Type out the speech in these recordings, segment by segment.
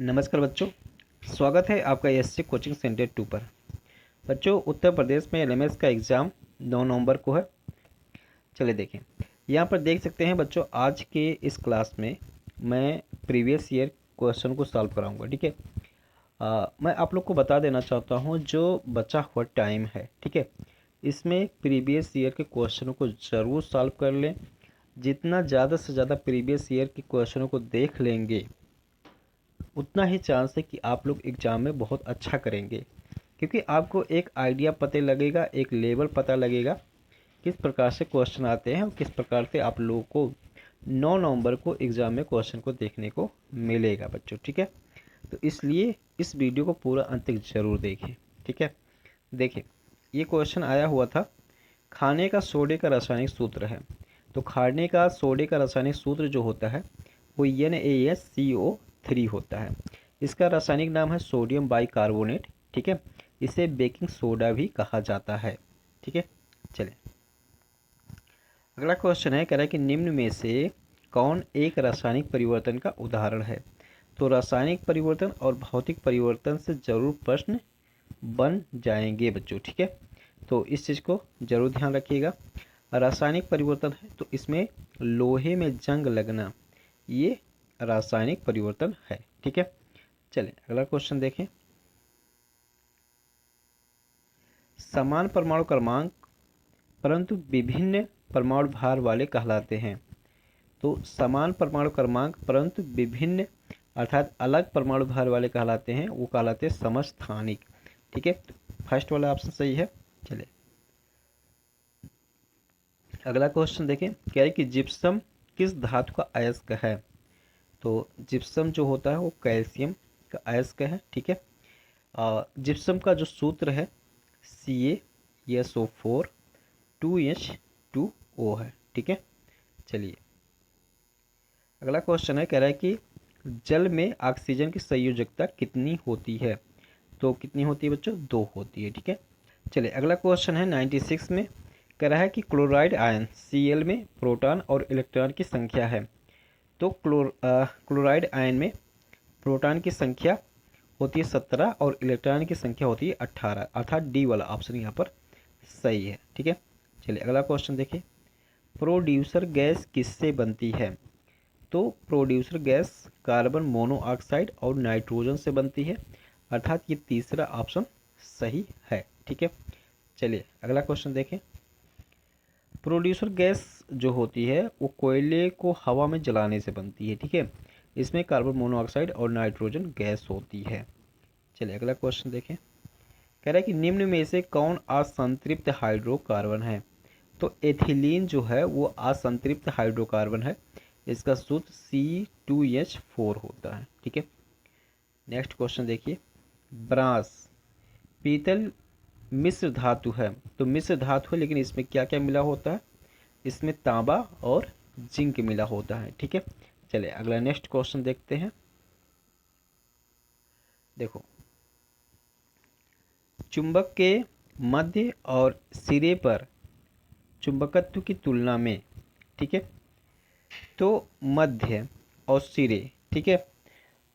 नमस्कार बच्चों, स्वागत है आपका एससी कोचिंग सेंटर 2 पर। बच्चों, उत्तर प्रदेश में एलएमएस का एग्ज़ाम 9 नवंबर को है। चलिए देखें, यहाँ पर देख सकते हैं बच्चों, आज के इस क्लास में मैं प्रीवियस ईयर क्वेश्चन को सॉल्व कराऊंगा। ठीक है, मैं आप लोग को बता देना चाहता हूँ जो बचा हुआ टाइम है, ठीक है, इसमें प्रीवियस ईयर के क्वेश्चनों को ज़रूर सॉल्व कर लें। जितना ज़्यादा से ज़्यादा प्रीवियस ईयर के क्वेश्चनों को देख लेंगे उतना ही चांस है कि आप लोग एग्ज़ाम में बहुत अच्छा करेंगे, क्योंकि आपको एक आइडिया पता लगेगा, एक लेवल पता लगेगा किस प्रकार से क्वेश्चन आते हैं और किस प्रकार से आप लोगों को 9 नवंबर को एग्ज़ाम में क्वेश्चन को देखने को मिलेगा बच्चों। ठीक है, तो इसलिए इस वीडियो को पूरा अंत तक ज़रूर देखें। ठीक है, देखिए ये क्वेश्चन आया हुआ था, खाने का सोडे का रासायनिक सूत्र है। तो खाने का सोडे का रासायनिक सूत्र जो होता है वो NaSCO3 होता है। इसका रासायनिक नाम है सोडियम बाइकार्बोनेट। ठीक है, इसे बेकिंग सोडा भी कहा जाता है। ठीक है, चलिए अगला क्वेश्चन है, कह रहा है कि निम्न में से कौन एक रासायनिक परिवर्तन का उदाहरण है। तो रासायनिक परिवर्तन और भौतिक परिवर्तन से जरूर प्रश्न बन जाएंगे बच्चों। ठीक है, तो इस चीज़ को जरूर ध्यान रखिएगा। रासायनिक परिवर्तन है तो इसमें लोहे में जंग लगना ये रासायनिक परिवर्तन है। ठीक है, चलिए अगला क्वेश्चन देखें। समान परमाणु क्रमांक परंतु विभिन्न परमाणु भार वाले कहलाते हैं। तो समान परमाणु क्रमांक परंतु विभिन्न अर्थात अलग परमाणु भार वाले कहलाते हैं, वो कहलाते हैं समस्थानिक। ठीक है, तो फर्स्ट वाला ऑप्शन सही है। चलिए अगला क्वेश्चन देखें, कह रहे कि जिप्सम किस धातु का अयस्क है। तो जिप्सम जो होता है वो कैल्शियम का अयस्क है। ठीक है, जिप्सम का जो सूत्र है CaSO4 2H2O है। ठीक है, चलिए अगला क्वेश्चन है, कह रहा है कि जल में ऑक्सीजन की संयोजकता कितनी होती है। तो कितनी होती है बच्चों, 2 होती है। ठीक है, चलिए अगला क्वेश्चन है 96 में, कह रहा है कि क्लोराइड आयन Cl में प्रोटॉन और इलेक्ट्रॉन की संख्या है। तो क्लोराइड आयन में प्रोटॉन की संख्या होती है 17 और इलेक्ट्रॉन की संख्या होती है 18, अर्थात डी वाला ऑप्शन यहाँ पर सही है। ठीक है, चलिए अगला क्वेश्चन देखिए, प्रोड्यूसर गैस किससे बनती है। तो प्रोड्यूसर गैस कार्बन मोनोऑक्साइड और नाइट्रोजन से बनती है, अर्थात ये तीसरा ऑप्शन सही है। ठीक है, चलिए अगला क्वेश्चन देखें। प्रोड्यूसर गैस जो होती है वो कोयले को हवा में जलाने से बनती है। ठीक है, इसमें कार्बन मोनोऑक्साइड और नाइट्रोजन गैस होती है। चलिए अगला क्वेश्चन देखें, कह रहा है कि निम्न में से कौन असंतृप्त हाइड्रोकार्बन है। तो एथिलीन जो है वो असंतृप्त हाइड्रोकार्बन है, इसका सूत्र C2H4 होता है। ठीक है, नेक्स्ट क्वेश्चन देखिए, ब्रास पीतल मिश्र धातु है। तो मिश्र धातु है लेकिन इसमें क्या क्या मिला होता है, इसमें तांबा और जिंक मिला होता है। ठीक है, चलिए अगला नेक्स्ट क्वेश्चन देखते हैं। देखो, चुंबक के मध्य और सिरे पर चुंबकत्व की तुलना में, ठीक है, तो मध्य और सिरे, ठीक है,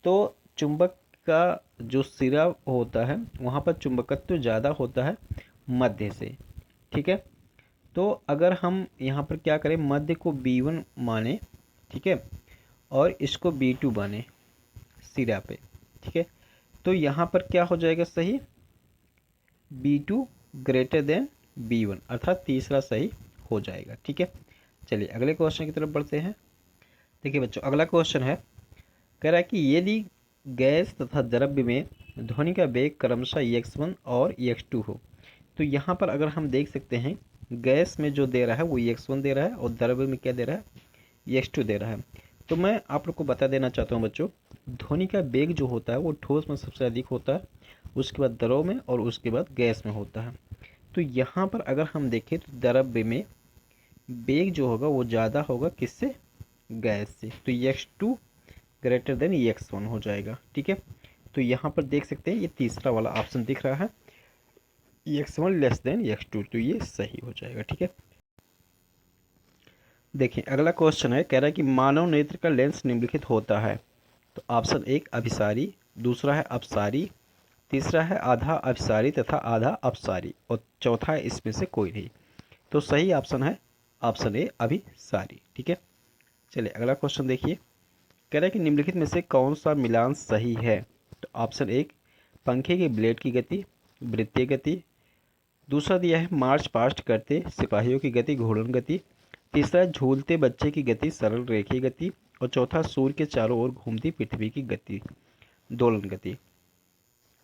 तो चुंबक का जो सिरा होता है वहाँ पर चुंबकत्व ज़्यादा होता है मध्य से। ठीक है, तो अगर हम यहाँ पर क्या करें, मध्य को B1 माने, ठीक है, और इसको B2 माने सिरा पे। ठीक है, तो यहाँ पर क्या हो जाएगा सही, B2 ग्रेटर देन B1, अर्थात तीसरा सही हो जाएगा। ठीक है, चलिए अगले क्वेश्चन की तरफ बढ़ते हैं। देखिए बच्चों, अगला क्वेश्चन है, कह रहा है कि यदि गैस तथा द्रव्य में ध्वनि का वेग क्रमशः EX1 और EX2 हो। तो यहाँ पर अगर हम देख सकते हैं, गैस में जो दे रहा है वो EX1 दे रहा है और द्रव्य में क्या दे रहा है, EX2 दे रहा है। तो मैं आप लोग को बता देना चाहता हूँ बच्चों, ध्वनि का वेग जो होता है वो ठोस में सबसे अधिक होता है, उसके बाद द्रव में और उसके बाद गैस में होता है। तो यहाँ पर अगर हम देखें तो द्रव्य में वेग जो होगा वो ज़्यादा होगा किससे, गैस से। तो EX2 ग्रेटर देन EX1 हो जाएगा। ठीक है, तो यहाँ पर देख सकते हैं ये तीसरा वाला ऑप्शन दिख रहा है, EX1 लेस देन EX2, तो ये सही हो जाएगा। ठीक है, देखिए अगला क्वेश्चन है, कह रहा है कि मानव नेत्र का लेंस निम्नलिखित होता है। तो ऑप्शन एक अभिसारी, दूसरा है अपसारी, तीसरा है आधा अभिसारी तथा आधा अपसारी और चौथा है इसमें से कोई नहीं। तो सही ऑप्शन है ऑप्शन ए अभिसारी। ठीक है, चलिए अगला क्वेश्चन देखिए। कह रहा है कि निम्नलिखित में से कौन सा मिलान सही है। तो ऑप्शन एक पंखे के ब्लेड की गति वृत्तीय गति, दूसरा दिया है मार्च पास्ट करते सिपाहियों की गति घूर्णन गति, तीसरा झूलते बच्चे की गति सरल रेखीय गति और चौथा सूर्य के चारों ओर घूमती पृथ्वी की गति दोलन गति।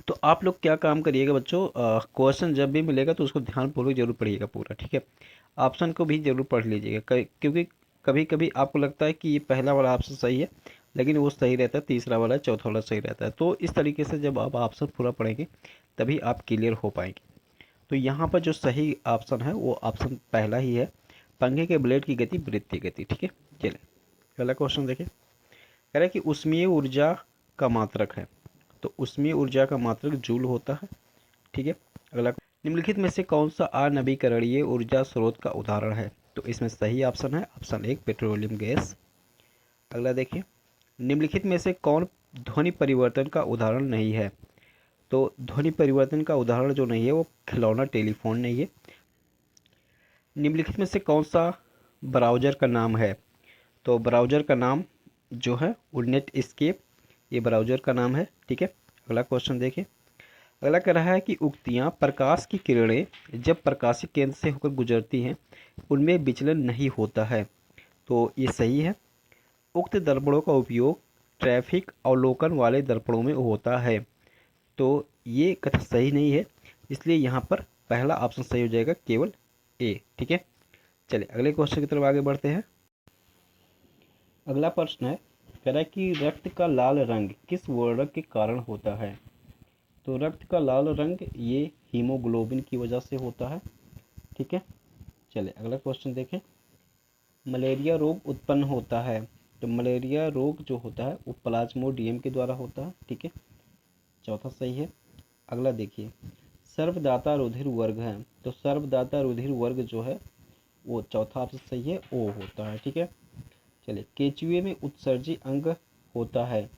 तो आप लोग क्या काम करिएगा बच्चों, क्वेश्चन जब भी मिलेगा तो उसको ध्यानपूर्वक जरूर पढ़िएगा पूरा। ठीक है, ऑप्शन को भी जरूर पढ़ लीजिएगा, क्योंकि कभी कभी आपको लगता है कि ये पहला वाला ऑप्शन सही है लेकिन वो सही रहता है, तीसरा वाला चौथा वाला सही रहता है। तो इस तरीके से जब आप ऑप्शन पूरा पढ़ेंगे तभी आप क्लियर हो पाएंगे। तो यहाँ पर जो सही ऑप्शन है वो ऑप्शन पहला ही है, पंखे के ब्लेड की गति वृत्तीय गति। ठीक है, चलिए पहला क्वेश्चन देखिए। कह रहा है कि ऊष्मीय ऊर्जा का मात्रक है। तो ऊष्मीय ऊर्जा का मात्रक जूल होता है। ठीक है, अगला निम्नलिखित में से कौन सा अनवीकरणीय ऊर्जा स्रोत का उदाहरण है। तो इसमें सही ऑप्शन है ऑप्शन एक पेट्रोलियम गैस। अगला देखिए, निम्नलिखित में से कौन ध्वनि परिवर्तन का उदाहरण नहीं है। तो ध्वनि परिवर्तन का उदाहरण जो नहीं है वो खिलौना टेलीफोन नहीं है। निम्नलिखित में से कौन सा ब्राउज़र का नाम है। तो ब्राउज़र का नाम जो है वो नेट एस्केप, ये ब्राउज़र का नाम है। ठीक है, अगला क्वेश्चन देखिए। अगला कह रहा है कि उक्तियाँ प्रकाश की किरणें जब प्रकाशित केंद्र से होकर गुजरती हैं उनमें विचलन नहीं होता है। तो ये सही है। उक्त दर्पणों का उपयोग ट्रैफिक अवलोकन वाले दर्पणों में होता है। तो ये कथन सही नहीं है, इसलिए यहाँ पर पहला ऑप्शन सही हो जाएगा, केवल ए। ठीक है, चलिए अगले क्वेश्चन की तरफ आगे बढ़ते हैं। अगला प्रश्न है, कह रहा है कि रक्त का लाल रंग किस वर्णक के कारण होता है। तो रक्त का लाल रंग ये हीमोग्लोबिन की वजह से होता है। ठीक है, चलिए अगला क्वेश्चन देखें। मलेरिया रोग उत्पन्न होता है। तो मलेरिया रोग जो होता है वो प्लाज्मोडियम के द्वारा होता है। ठीक है, चौथा सही है। अगला देखिए, सर्वदाता रुधिर वर्ग है। तो सर्वदाता रुधिर वर्ग जो है वो चौथा ऑप्शन सही है, ओ होता है। ठीक है, चलिए केचुए में उत्सर्जी अंग होता है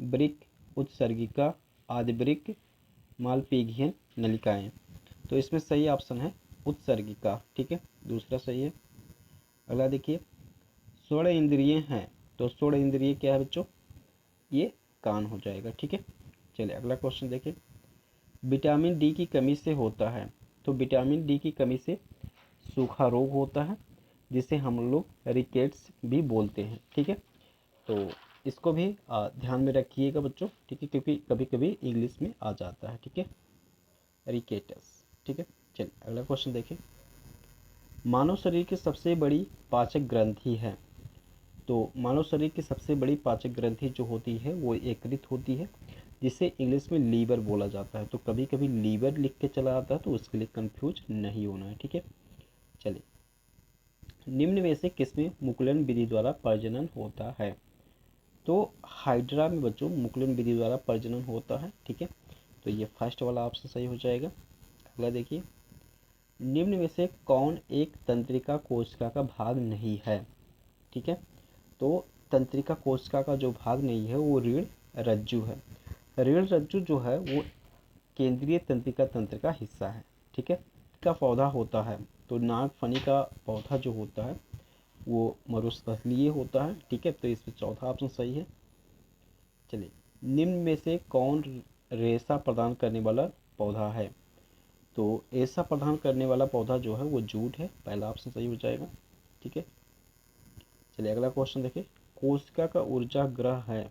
वृक्क, उत्सर्गिका, आदिवृक्क, मालपीघियन, नलिकाएं। तो इसमें सही ऑप्शन है उत्सर्गिका। ठीक है, दूसरा सही है। अगला देखिए, स्वर्ण इंद्रिय हैं। तो स्वर्ण इंद्रिय क्या है बच्चों, ये कान हो जाएगा। ठीक है, चलिए अगला क्वेश्चन देखिए। विटामिन डी की कमी से होता है। तो विटामिन डी की कमी से सूखा रोग होता है जिसे हम लोग रिकेट्स भी बोलते हैं। ठीक है, तो इसको भी ध्यान में रखिएगा बच्चों। ठीक है, क्योंकि कभी कभी इंग्लिश में आ जाता है। ठीक है, रिकेटस। ठीक है, चलिए अगला क्वेश्चन देखें। मानव शरीर की सबसे बड़ी पाचक ग्रंथि है। तो मानव शरीर की सबसे बड़ी पाचक ग्रंथि जो होती है वो यकृत होती है, जिसे इंग्लिश में लीवर बोला जाता है। तो कभी कभी लीवर लिख के चला आता है तो उसके लिए कंफ्यूज नहीं होना है। ठीक है, चलिए निम्न में से किसमें मुकुलन विधि द्वारा प्रजनन होता है। तो हाइड्रा में बच्चों मुकुलन विधि द्वारा प्रजनन होता है। ठीक है, तो ये फर्स्ट वाला ऑप्शन सही हो जाएगा। अगला देखिए, निम्न में से कौन एक तंत्रिका कोशिका का भाग नहीं है। ठीक है, तो तंत्रिका कोशिका का जो भाग नहीं है वो रीढ़ रज्जु है। रीढ़ रज्जु जो है वो केंद्रीय तंत्रिका तंत्र का हिस्सा है। ठीक है, का पौधा होता है। तो नागफनी का पौधा जो होता है वो मरुस्थलीय होता है। ठीक है, तो इसमें चौथा ऑप्शन सही है। चलिए निम्न में से कौन रेशा प्रदान करने वाला पौधा है। तो रेशा प्रदान करने वाला पौधा जो है वो जूट है, पहला ऑप्शन सही हो जाएगा। ठीक है, चलिए अगला क्वेश्चन देखिए। कोशिका का ऊर्जा ग्रह है।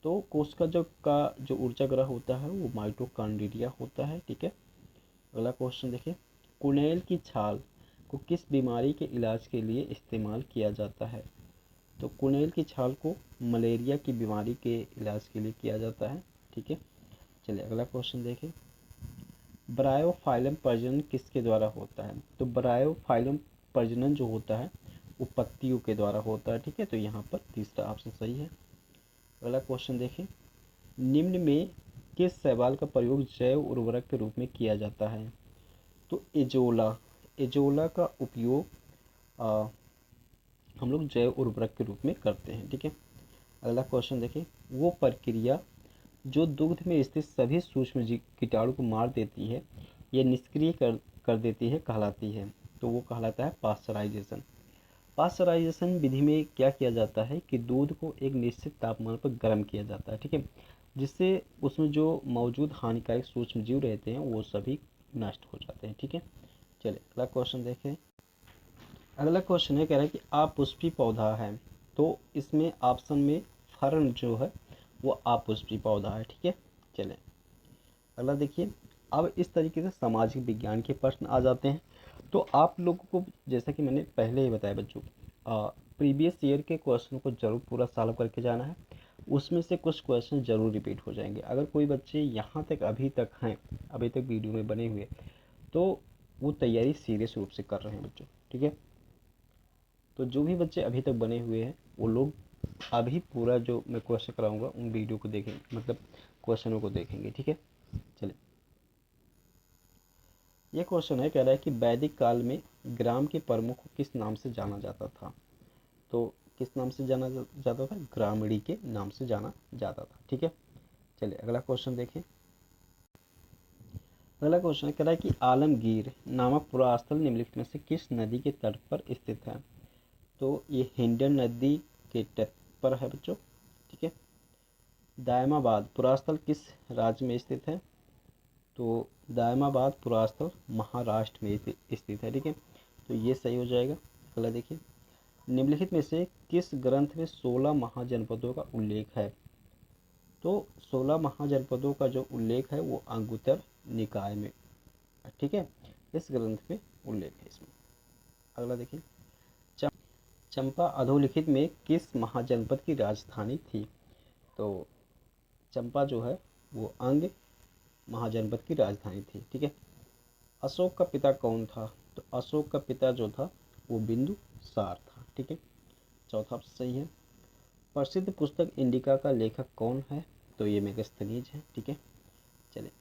तो कोशिका जो ऊर्जा ग्रह होता है वो माइटोकॉन्ड्रिया होता है। ठीक है, अगला क्वेश्चन देखिए। कुनेल की छाल को किस बीमारी के इलाज के लिए इस्तेमाल किया जाता है। तो कुनेल की छाल को मलेरिया की बीमारी के इलाज के लिए किया जाता है। ठीक है, चलिए अगला क्वेश्चन देखें। ब्रायोफाइलम प्रजनन किसके द्वारा होता है। तो ब्रायोफाइलम प्रजनन जो होता है वो पत्तियों के द्वारा होता है। ठीक है, तो यहाँ पर तीसरा ऑप्शन सही है। अगला क्वेश्चन देखें। निम्न में किस शैवाल का प्रयोग जैव उर्वरक के रूप में किया जाता है। तो एजोला का उपयोग हम लोग जैव उर्वरक के रूप में करते हैं। ठीक है, अगला क्वेश्चन देखें, वो प्रक्रिया जो दुग्ध में स्थित सभी सूक्ष्म कीटाणु को मार देती है या निष्क्रिय कर देती है कहलाती है। तो वो कहलाता है पास्चराइजेशन। पास्चराइजेशन विधि में क्या किया जाता है कि दूध को एक निश्चित तापमान पर गर्म किया जाता है, ठीक है, जिससे उसमें जो मौजूद हानिकारक सूक्ष्म जीव रहते हैं वो सभी नष्ट हो जाते हैं, ठीक है। चलिए अगला क्वेश्चन देखें। अगला क्वेश्चन है, कह रहा है कि अपुष्पी पौधा है। तो इसमें ऑप्शन में फर्न जो है वो अपुष्पी पौधा है, ठीक है। चलें अगला देखिए। अब इस तरीके से सामाजिक विज्ञान के प्रश्न आ जाते हैं। तो आप लोगों को जैसा कि मैंने पहले ही बताया बच्चों, प्रीवियस ईयर के क्वेश्चन को जरूर पूरा सॉल्व करके जाना है। उसमें से कुछ क्वेश्चन जरूर रिपीट हो जाएंगे। अगर कोई बच्चे यहाँ तक अभी तक हैं, अभी तक वीडियो में बने हुए, तो वो तैयारी सीरियस रूप से कर रहे हैं बच्चों, ठीक है। तो जो भी बच्चे अभी तक बने हुए हैं वो लोग अभी पूरा जो मैं क्वेश्चन कराऊंगा उन वीडियो को देखेंगे, मतलब क्वेश्चनों को देखेंगे, ठीक है। चलिए ये क्वेश्चन है, कह रहा है कि वैदिक काल में ग्राम के प्रमुख को किस नाम से जाना जाता था। तो किस नाम से जाना जाता था? ग्रामीणी के नाम से जाना जाता था, ठीक है। चलिए अगला क्वेश्चन देखें। अगला क्वेश्चन कह रहा है कि आलमगीर नामक पूरा स्थल निम्नलिखित में से किस नदी के तट पर स्थित है। तो ये हिंडन नदी के तट पर है बच्चों, ठीक है। दायमाबाद पुरास्थल किस राज्य में स्थित है। तो दायमाबाद पुरास्थल महाराष्ट्र में स्थित है, ठीक है। तो ये सही हो जाएगा। अगला देखिए, निम्नलिखित में से किस ग्रंथ में 16 महाजनपदों का उल्लेख है। तो 16 महाजनपदों का जो उल्लेख है वो अंगुत्तर निकाय में, ठीक है, इस ग्रंथ में उल्लेख है इसमें। अगला देखिए, चंपा अधोलिखित में किस महाजनपद की राजधानी थी। तो चंपा जो है वो अंग महाजनपद की राजधानी थी, ठीक है। अशोक का पिता कौन था। तो अशोक का पिता जो था वो बिंदुसार था, ठीक है। चौथा ऑप्शन सही है। प्रसिद्ध पुस्तक इंडिका का लेखक कौन है। तो ये मेगास्थनीज है, ठीक है। चलिए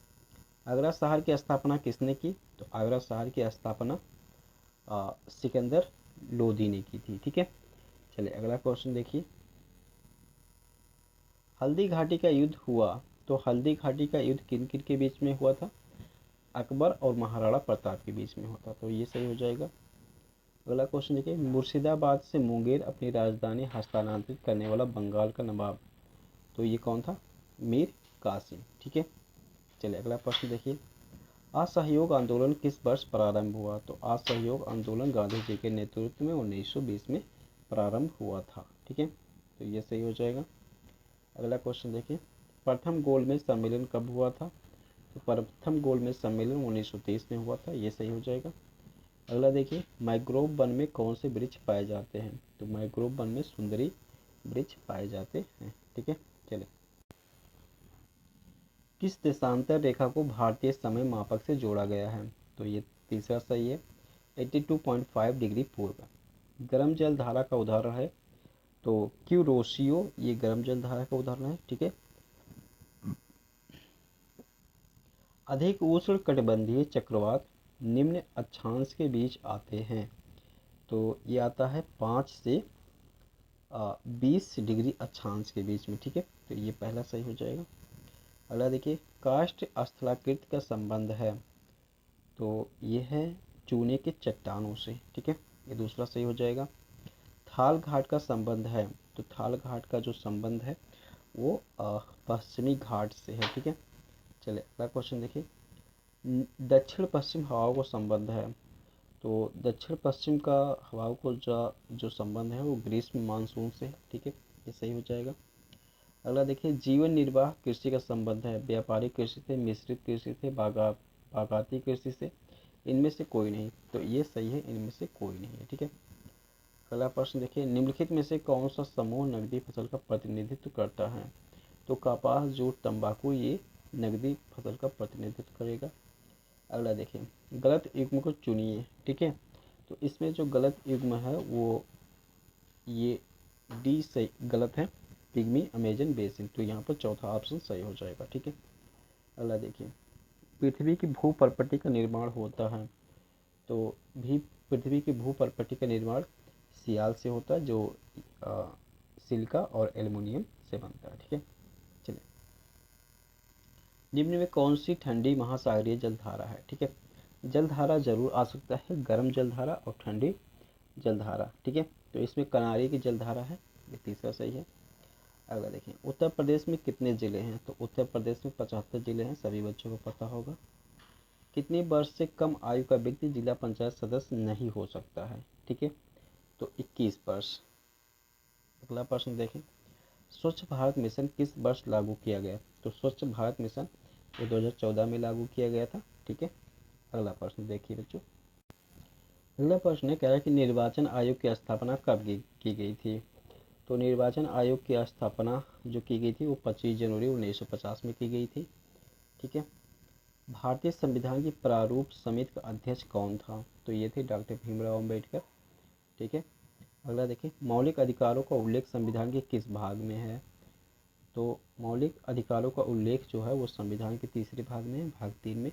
आगरा शहर की स्थापना किसने की। तो आगरा शहर की स्थापना सिकंदर लोदी ने की थी, ठीक है। चलिए अगला क्वेश्चन देखिए। हल्दी घाटी का युद्ध हुआ। तो हल्दी घाटी का युद्ध किन किन के बीच में हुआ था। अकबर और महाराणा प्रताप के बीच में होता। तो ये सही हो जाएगा। अगला क्वेश्चन देखिए, मुर्शिदाबाद से मुंगेर अपनी राजधानी हस्तांतरित करने वाला बंगाल का नवाब। तो ये कौन था। मीर कासिम, ठीक है। चलिए अगला प्रश्न देखिए। असहयोग आंदोलन किस वर्ष प्रारंभ हुआ। तो असहयोग आंदोलन गांधी जी के नेतृत्व में 1920 में प्रारंभ हुआ था, ठीक है। तो ये सही हो जाएगा। अगला क्वेश्चन देखिए, प्रथम गोलमेज सम्मेलन कब हुआ था। तो प्रथम गोलमेज सम्मेलन 1930 में हुआ था। ये सही हो जाएगा। अगला देखिए, मैंग्रोव वन में कौन से वृक्ष पाए जाते हैं। तो मैंग्रोव वन में सुंदरी वृक्ष पाए जाते हैं, ठीक है। चलिए, किस देशांतर रेखा को भारतीय समय मापक से जोड़ा गया है। तो ये तीसरा सही है। 82.5 डिग्री पूर्व। गर्म जल धारा का उदाहरण है। तो क्यूरोसियो ये गर्म जल धारा का उदाहरण है, ठीक है। अधिक उष्ण कटिबंधीय चक्रवात निम्न अक्षांश के बीच आते हैं। तो ये आता है 5 से 20 डिग्री अक्षांश के बीच में, ठीक है। तो ये पहला सही हो जाएगा। अगला देखिए, काष्ठ स्थलाकृत का संबंध है। तो ये है चूने के चट्टानों से, ठीक है। ये दूसरा सही हो जाएगा। थाल घाट का संबंध है। तो थाल घाट का जो संबंध है वो पश्चिमी घाट से है, ठीक है। चलिए अगला क्वेश्चन देखिए, दक्षिण पश्चिम हवाओं को संबंध है। तो दक्षिण पश्चिम का हवाओं को जो संबंध है वो ग्रीष्म मानसून से है, ठीक है। ये सही हो जाएगा। अगला देखिए, जीवन निर्वाह कृषि का संबंध है। व्यापारिक कृषि से, मिश्रित कृषि से, बागाती कृषि से, इनमें से कोई नहीं। तो ये सही है, इनमें से कोई नहीं है, ठीक है। अगला प्रश्न देखिए, निम्नलिखित में से कौन सा समूह नकदी फसल का प्रतिनिधित्व करता है। तो कपास, जूट, तंबाकू ये नकदी फसल का प्रतिनिधित्व करेगा। अगला देखिए, गलत युग्म को चुनिए, ठीक है। तो इसमें जो गलत युग्म है वो ये डी सही गलत है, पिग्मी अमेजन बेसिन। तो यहाँ पर चौथा ऑप्शन सही हो जाएगा, ठीक है। अगला देखिए, पृथ्वी की भूपर्पटी का निर्माण होता है। तो भी पृथ्वी की भूपर्पटी का निर्माण सियाल से होता है, जो सिलिका और एल्युमिनियम से बनता है। ठीक है, चलिए निम्न में कौन सी ठंडी महासागरीय जलधारा है। ठीक है, जलधारा जरूर आ सकता है, गर्म जलधारा और ठंडी जलधारा। ठीक है, तो इसमें कनारी की जलधारा है, ये तीसरा सही है। अगला देखें, उत्तर प्रदेश में कितने ज़िले हैं। तो उत्तर प्रदेश में 75 ज़िले हैं, सभी बच्चों को पता होगा। कितनी वर्ष से कम आयु का व्यक्ति जिला पंचायत सदस्य नहीं हो सकता है। ठीक है, तो 21 वर्ष। अगला प्रश्न देखें, स्वच्छ भारत मिशन किस वर्ष लागू किया गया। तो स्वच्छ भारत मिशन ये 2014 में लागू किया गया था। ठीक है, अगला प्रश्न देखिए बच्चों। अगला प्रश्न है, कह रहा है कि निर्वाचन आयोग की स्थापना कब की गई थी। तो निर्वाचन आयोग की स्थापना जो की गई थी वो 25 जनवरी 1950 में की गई थी। ठीक है, भारतीय संविधान की प्रारूप समिति का अध्यक्ष कौन था। तो ये थे डॉक्टर भीमराव अम्बेडकर। ठीक है, अगला देखिए, मौलिक अधिकारों का उल्लेख संविधान के किस भाग में है। तो मौलिक अधिकारों का उल्लेख जो है वो संविधान के तीसरे भाग में है, भाग 3 में।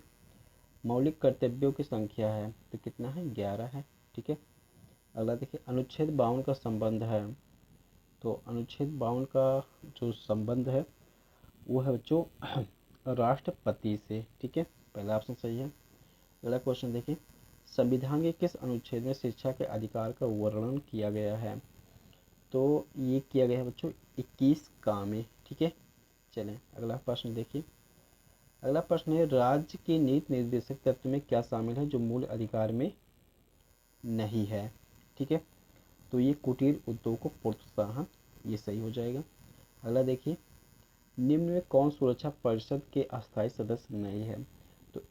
मौलिक कर्तव्यों की संख्या है तो कितना है, 11 है। ठीक है, अगला देखिए, अनुच्छेद 52 का संबंध है। तो अनुच्छेद 52 का जो संबंध है वो है बच्चों राष्ट्रपति से। ठीक है, पहला ऑप्शन सही है। अगला क्वेश्चन देखिए, संविधान के किस अनुच्छेद में शिक्षा के अधिकार का वर्णन किया गया है। तो ये किया गया है बच्चों 21 का में। ठीक है, चलें अगला प्रश्न देखिए। अगला प्रश्न है, राज्य के नीति निर्देशक तत्व में क्या शामिल है जो मूल अधिकार में नहीं है। ठीक है, तो ये कुटीर उद्योग को प्रोत्साहन, ये सही हो जाएगा। अगला देखिए, निम्न में कौन सुरक्षा परिषद के अस्थायी सदस्य नहीं है। तो